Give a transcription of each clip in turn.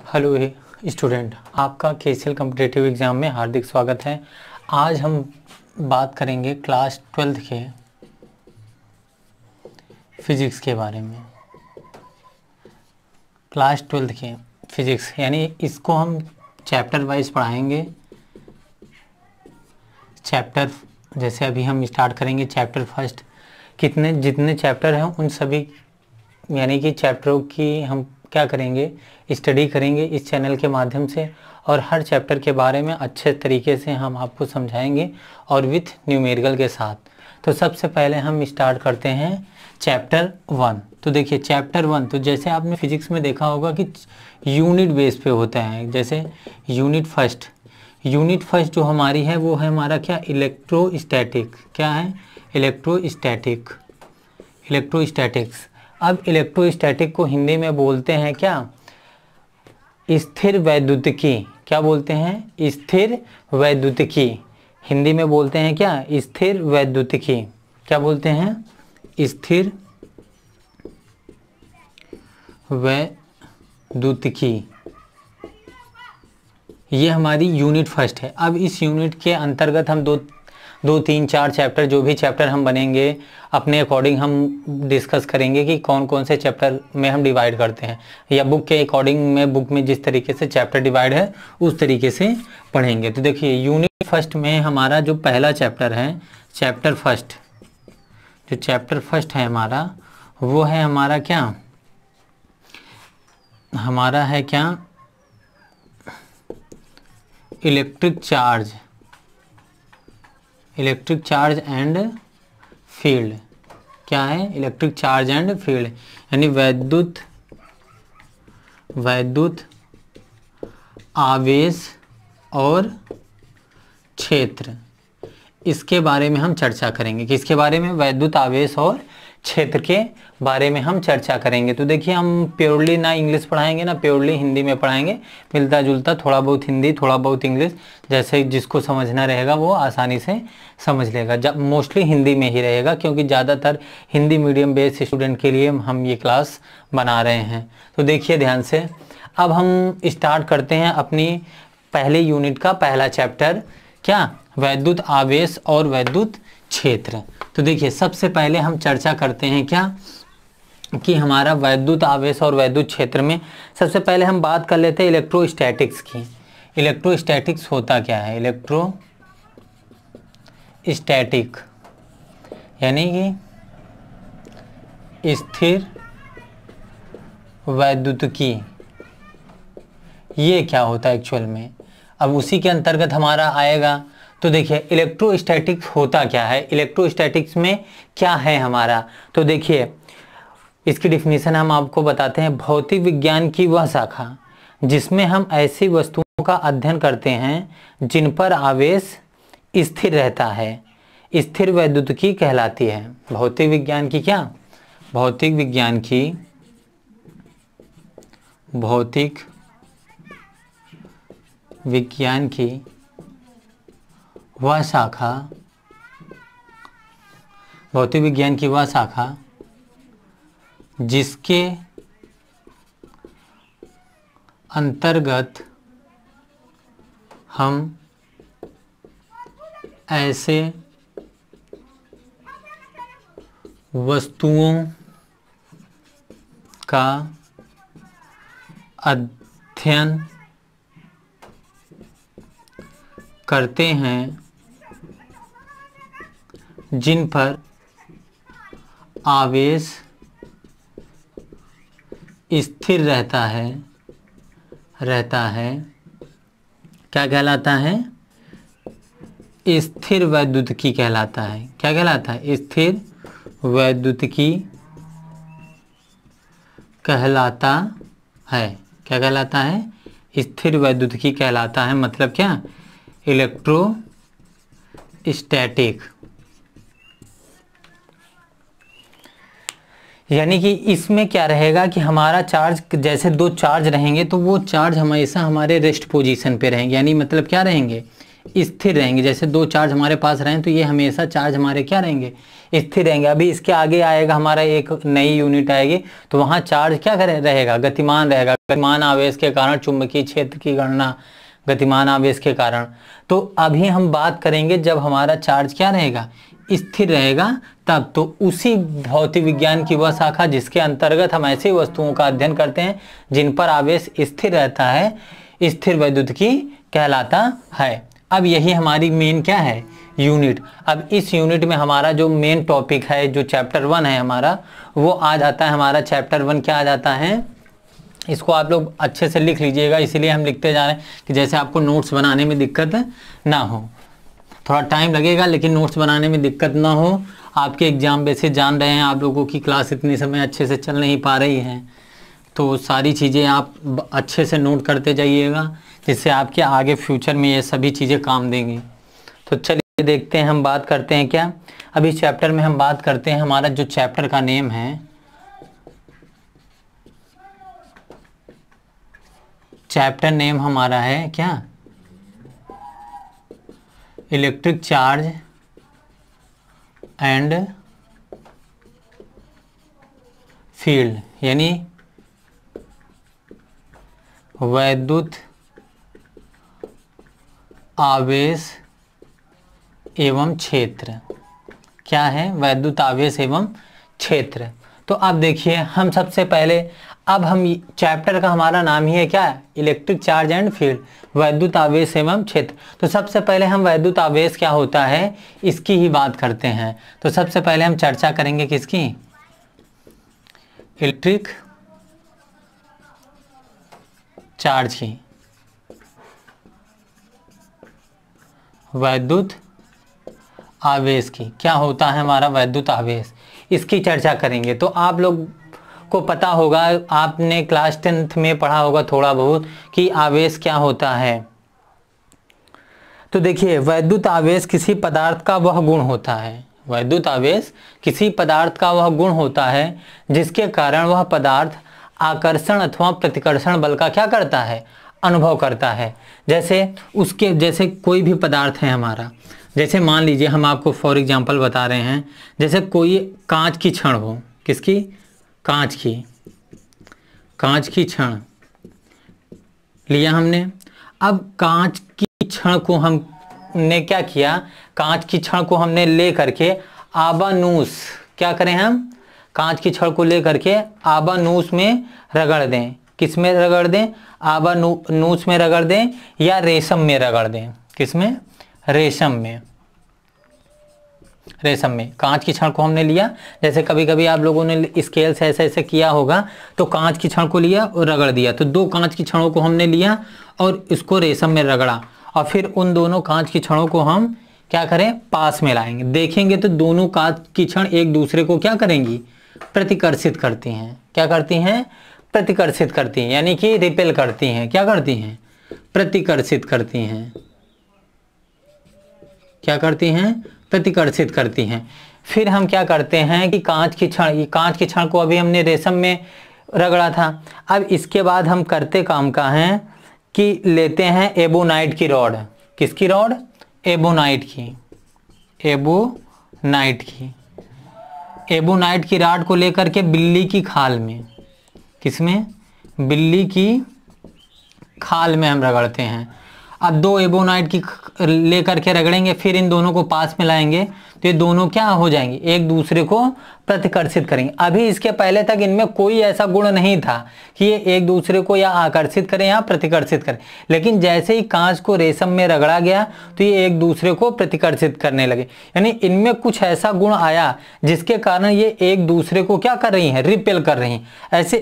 Hello student, आपका KCL competitive exam में हार्दिक स्वागत है। आज हम बात करेंगे क्लास 12th के फिज़िक्स के बारे में। क्लास 12th के फिज़िक्स यानी इसको हम चैप्टर वाइज पढ़ाएंगे। चैप्टर जैसे अभी हम स्टार्ट करेंगे चैप्टर फर्स्ट। जितने चैप्टर हैं उन सभी यानी कि चैप्टरों की हम क्या करेंगे, स्टडी करेंगे इस चैनल के माध्यम से, और हर चैप्टर के बारे में अच्छे तरीके से हम आपको समझाएंगे और विथ न्यूमेरिकल के साथ। तो सबसे पहले हम स्टार्ट करते हैं चैप्टर 1। तो देखिए चैप्टर 1, तो जैसे आपने फिजिक्स में देखा होगा कि यूनिट बेस पे होता है। जैसे यूनिट फर्स्ट जो हमारी है वो है हमारा क्या, इलेक्ट्रोस्टैटिक। क्या है? इलेक्ट्रोस्टैटिक्स। अब इलेक्ट्रोस्टैटिक को हिंदी में बोलते हैं क्या, स्थिर वैद्युतिकी। क्या बोलते हैं? स्थिर वैद्युतिकी। हिंदी में बोलते हैं क्या, स्थिर वैद्युतिकी। क्या बोलते हैं? स्थिर वैद्युतिकी। ये हमारी यूनिट फर्स्ट है। अब इस यूनिट के अंतर्गत हम दो तीन चार चैप्टर, जो भी चैप्टर हम बनेंगे अपने अकॉर्डिंग हम डिस्कस करेंगे कि कौन कौन से चैप्टर में हम डिवाइड करते हैं, या बुक के अकॉर्डिंग में बुक में जिस तरीके से चैप्टर डिवाइड है उस तरीके से पढ़ेंगे। तो देखिए यूनिट फर्स्ट में हमारा जो पहला चैप्टर है, चैप्टर फर्स्ट है हमारा, वो है हमारा क्या, हमारा है क्या, इलेक्ट्रिक चार्ज एंड फील्ड। क्या है? इलेक्ट्रिक चार्ज एंड फील्ड यानी वैद्युत आवेश और क्षेत्र। इसके बारे में हम चर्चा करेंगे। किसके बारे में? वैद्युत आवेश और क्षेत्र के बारे में हम चर्चा करेंगे। तो देखिए हम प्योरली ना इंग्लिश पढ़ाएंगे ना प्योरली हिंदी में पढ़ाएंगे, मिलता जुलता, थोड़ा बहुत हिंदी थोड़ा बहुत इंग्लिश, जैसे जिसको समझना रहेगा वो आसानी से समझ लेगा। जब मोस्टली हिंदी में ही रहेगा क्योंकि ज़्यादातर हिंदी मीडियम बेस्ड स्टूडेंट के लिए हम ये क्लास बना रहे हैं। तो देखिए ध्यान से, अब हम स्टार्ट करते हैं अपनी पहले यूनिट का पहला चैप्टर, क्या, वैद्युत आवेश और वैद्युत क्षेत्र। तो देखिए सबसे पहले हम चर्चा करते हैं क्या कि हमारा वैद्युत आवेश और वैद्युत क्षेत्र में सबसे पहले हम बात कर लेते हैं इलेक्ट्रोस्टैटिक्स की। इलेक्ट्रोस्टैटिक्स होता क्या है? इलेक्ट्रोस्टैटिक यानी कि स्थिर वैद्युतिकी। ये क्या होता है एक्चुअल में, अब उसी के अंतर्गत हमारा आएगा। तो देखिए इलेक्ट्रोस्टैटिक्स होता क्या है, इलेक्ट्रोस्टैटिक्स में क्या है हमारा। तो देखिए इसकी डिफिनीशन हम आपको बताते हैं। भौतिक विज्ञान की वह शाखा जिसमें हम ऐसी वस्तुओं का अध्ययन करते हैं जिन पर आवेश स्थिर रहता है, स्थिर वैद्युतिकी कहलाती है। भौतिक विज्ञान की क्या, भौतिक विज्ञान की वह शाखा, भौतिक विज्ञान की वह शाखा जिसके अंतर्गत हम ऐसे वस्तुओं का अध्ययन करते हैं जिन पर आवेश स्थिर रहता है। क्या कहलाता है? स्थिर वैद्युतिकी कहलाता है। क्या कहलाता है? स्थिर वैद्युतिकी कहलाता है। क्या कहलाता है? स्थिर वैद्युतिकी कहलाता है। मतलब क्या? इलेक्ट्रोस्टैटिक। यानी कि इसमें क्या रहेगा कि हमारा चार्ज, जैसे दो चार्ज रहेंगे तो वो चार्ज हमेशा हमारे रेस्ट पोजीशन पे रहेंगे। यानी मतलब क्या रहेंगे? स्थिर रहेंगे। जैसे दो चार्ज हमारे पास रहें तो ये हमेशा चार्ज हमारे क्या रहेंगे, स्थिर रहेंगे। अभी इसके आगे आएगा हमारा एक नई यूनिट आएगी तो वहाँ चार्ज क्या रहेगा, गतिमान रहेगा। गतिमान आवेश के कारण चुंबकीय क्षेत्र की गणना, गतिमान आवेश के कारण। तो अभी हम बात करेंगे जब हमारा चार्ज क्या रहेगा, स्थिर रहेगा तब। तो उसी भौतिक विज्ञान की वह शाखा जिसके अंतर्गत हम ऐसी वस्तुओं का अध्ययन करते हैं जिन पर आवेश स्थिर रहता है, स्थिर वैद्युतिकी कहलाता है। अब यही हमारी मेन क्या है, यूनिट। अब इस यूनिट में हमारा जो मेन टॉपिक है, जो चैप्टर 1 है हमारा, वो आ जाता है। हमारा चैप्टर 1 क्या आ जाता है, इसको आप लोग अच्छे से लिख लीजिएगा, इसीलिए हम लिखते जा रहे हैं कि जैसे आपको नोट्स बनाने में दिक्कत ना हो। थोड़ा टाइम लगेगा लेकिन नोट्स बनाने में दिक्कत ना हो। आपके एग्जाम बेसिस जान रहे हैं, आप लोगों की क्लास इतनी समय अच्छे से चल नहीं पा रही है, तो सारी चीज़ें आप अच्छे से नोट करते जाइएगा जिससे आपके आगे फ्यूचर में ये सभी चीज़ें काम देंगी। तो चलिए देखते हैं, हम बात करते हैं क्या अभी चैप्टर में हम बात करते हैं। हमारा जो चैप्टर का नेम है, चैप्टर नेम हमारा है क्या, इलेक्ट्रिक चार्ज एंड फील्ड, यानी वैद्युत आवेश एवं क्षेत्र। क्या है, वैद्युत आवेश एवं क्षेत्र। तो अब देखिए, हम सबसे पहले, अब हम चैप्टर का हमारा नाम ही है क्या, इलेक्ट्रिक चार्ज एंड फील्ड, वैद्युत आवेश एवं क्षेत्र। तो सबसे पहले हम वैद्युत आवेश क्या होता है इसकी ही बात करते हैं। तो सबसे पहले हम चर्चा करेंगे किसकी, इलेक्ट्रिक चार्ज की, वैद्युत आवेश की। क्या होता है हमारा वैद्युत आवेश, इसकी चर्चा करेंगे। तो आप लोग को पता होगा, आपने क्लास 10th में पढ़ा होगा थोड़ा बहुत कि आवेश क्या होता है। तो देखिए, वैद्युत आवेश किसी पदार्थ का वह गुण होता है, वैद्युत आवेश किसी पदार्थ का वह गुण होता है जिसके कारण वह पदार्थ आकर्षण अथवा प्रतिकर्षण बल का क्या करता है, अनुभव करता है। जैसे कोई भी पदार्थ है हमारा, जैसे मान लीजिए हम आपको फॉर एग्जांपल बता रहे हैं, जैसे कोई कांच की छड़ हो, किसकी, कांच की छड़ लिया हमने। अब कांच की छड़ को हमने क्या किया, कांच की छड़ को हमने ले करके आबानूस, क्या करें हम, कांच की छड़ को ले करके आबानूस में रगड़ दें। किस में रगड़ दें, आबानूस में रगड़ दें या रेशम में रगड़ दें, किसमें, रेशम में, रेशम में। कांच की छड़ को हमने लिया, जैसे कभी कभी आप लोगों ने स्केल से ऐसे ऐसे किया होगा, तो कांच की छड़ को लिया और रगड़ दिया। तो दो कांच की छड़ों को हमने लिया और इसको रेशम में रगड़ा, और फिर उन दोनों कांच की छड़ों को हम क्या करें, पास में लाएंगे। देखेंगे तो दोनों कांच की छड़ एक दूसरे को क्या करेंगी, प्रतिकर्षित करती हैं। क्या करती हैं, प्रतिकर्षित करती हैं, यानी कि रिपेल करती हैं। क्या करती हैं, प्रतिकर्षित करती हैं। क्या करती हैं, प्रतिकर्षित करती हैं। फिर हम क्या करते हैं कि कांच की छड़ को अभी हमने रेशम में रगड़ा था। अब इसके बाद हम करते काम का है कि लेते हैं एबोनाइट की रॉड। किसकी रॉड, एबोनाइट की, एबोनाइट की, एबोनाइट की रॉड को लेकर के बिल्ली की खाल में, किसमें, बिल्ली की खाल में हम रगड़ते हैं। अब दो एबोनाइट की लेकर के रगड़ेंगे, फिर इन दोनों को पास में लाएंगे तो ये दोनों क्या हो जाएंगे, एक दूसरे को प्रतिकर्षित करेंगे। अभी इसके पहले तक इनमें कोई ऐसा गुण नहीं था कि ये एक दूसरे को या आकर्षित करें या प्रतिकर्षित करें, लेकिन जैसे ही कांच को रेशम में रगड़ा गया तो ये एक दूसरे को प्रतिकर्षित करने लगे। यानी इनमें कुछ ऐसा गुण आया जिसके कारण ये एक दूसरे को क्या कर रही हैं, रिपेल कर रही हैं। ऐसे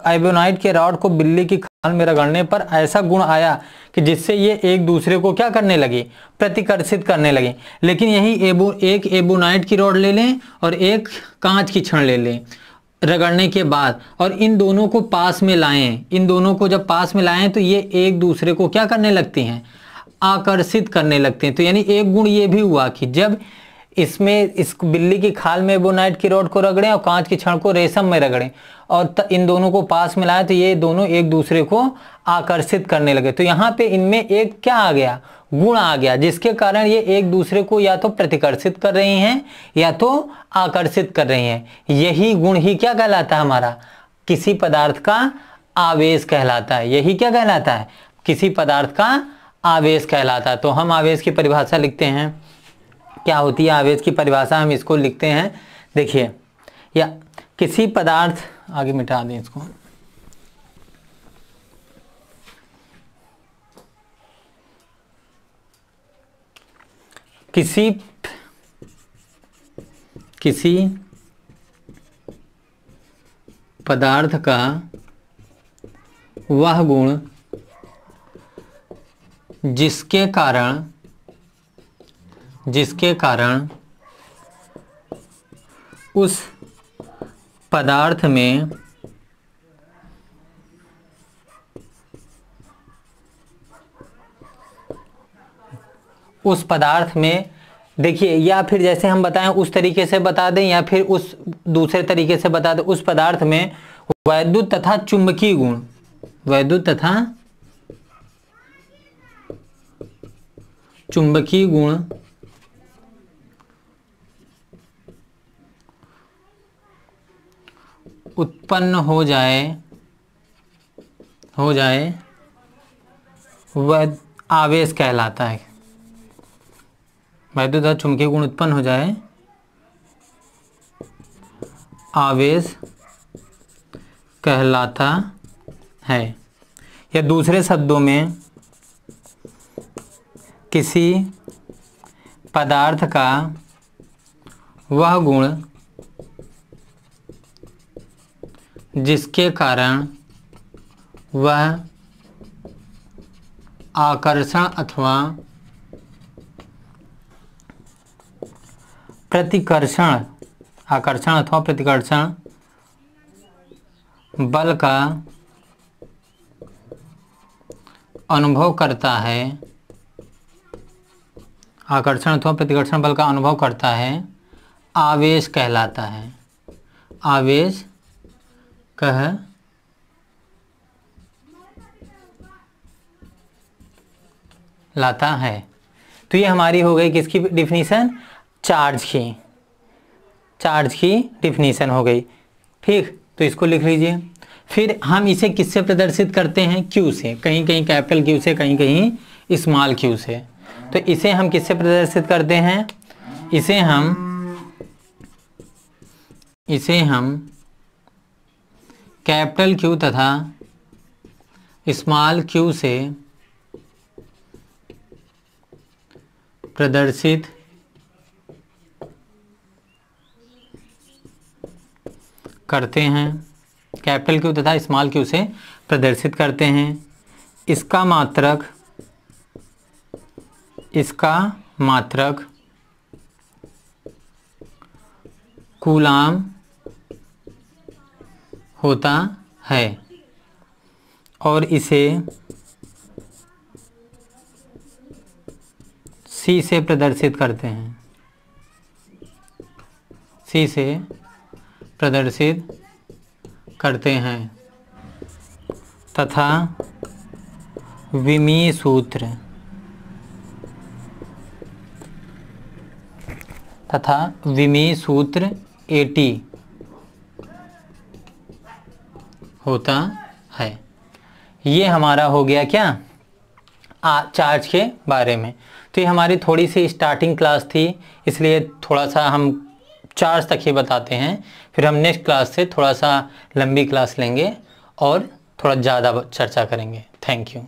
एबोनाइट के रॉड को बिल्ली की खाल में रगड़ने पर ऐसा गुण आया कि जिससे ये एक दूसरे को क्या करने लगे, प्रतिकर्षित करने लगे। लेकिन यही एक एबोनाइट की रॉड ले लें और एक कांच की छड़ ले लें रगड़ने के बाद, और इन दोनों को पास में लाएं। इन दोनों को जब पास में लाएं तो ये एक दूसरे को क्या करने लगती हैं, आकर्षित करने लगते हैं। तो यानी एक गुण ये भी हुआ कि जब इसमें इस बिल्ली की खाल में एबोनाइट की रॉड को रगड़ें और कांच की छड़ को रेशम में रगड़ें और इन दोनों को पास मिलाएं तो ये दोनों एक दूसरे को आकर्षित करने लगे। तो यहाँ पे इनमें एक क्या आ गया, गुण आ गया, जिसके कारण ये एक दूसरे को या तो प्रतिकर्षित कर रही हैं या तो आकर्षित कर रही हैं। यही गुण ही क्या कहलाता है, हमारा किसी पदार्थ का आवेश कहलाता है। यही क्या कहलाता है, किसी पदार्थ का आवेश कहलाता है। तो हम आवेश की परिभाषा लिखते हैं, क्या होती है आवेश की परिभाषा, हम इसको लिखते हैं। देखिए, या किसी पदार्थ, आगे मिटा दें इसको, किसी पदार्थ का वह गुण जिसके कारण उस पदार्थ में देखिए, या फिर जैसे हम बताएं उस तरीके से बता दें या फिर उस दूसरे तरीके से बता दें, उस पदार्थ में वैद्युत तथा चुंबकीय गुण, वैद्युत तथा चुंबकीय गुण उत्पन्न हो जाए वह आवेश कहलाता है। वैद्युत तथा चुंबकीय गुण उत्पन्न हो जाए, आवेश कहलाता है। या दूसरे शब्दों में, किसी पदार्थ का वह गुण जिसके कारण वह आकर्षण अथवा प्रतिकर्षण, आकर्षण अथवा प्रतिकर्षण बल का अनुभव करता है, आकर्षण अथवा प्रतिकर्षण बल का अनुभव करता है, आवेश कहलाता है। आवेश कहलाता है। तो ये हमारी हो गई किसकी डिफिनीशन, चार्ज की डिफिनीशन हो गई। ठीक, तो इसको लिख लीजिए। फिर हम इसे किससे प्रदर्शित करते हैं, क्यू से, कहीं कहीं कैपिटल क्यू से, कहीं कहीं स्मॉल क्यू से। तो इसे हम किससे प्रदर्शित करते हैं, इसे हम कैपिटल क्यू तथा स्मॉल क्यू से प्रदर्शित करते हैं, कैपिटल क्यू तथा स्मॉल क्यू से प्रदर्शित करते हैं। इसका मात्रक कूलाम होता है और इसे सी से प्रदर्शित करते हैं, सी से प्रदर्शित करते हैं तथा विमीय सूत्र AT होता है। ये हमारा हो गया क्या, चार्ज के बारे में। तो ये हमारी थोड़ी सी स्टार्टिंग क्लास थी, इसलिए थोड़ा सा हम चार्ज तक ही बताते हैं। फिर हम नेक्स्ट क्लास से थोड़ा सा लंबी क्लास लेंगे और थोड़ा ज़्यादा चर्चा करेंगे। Thank you.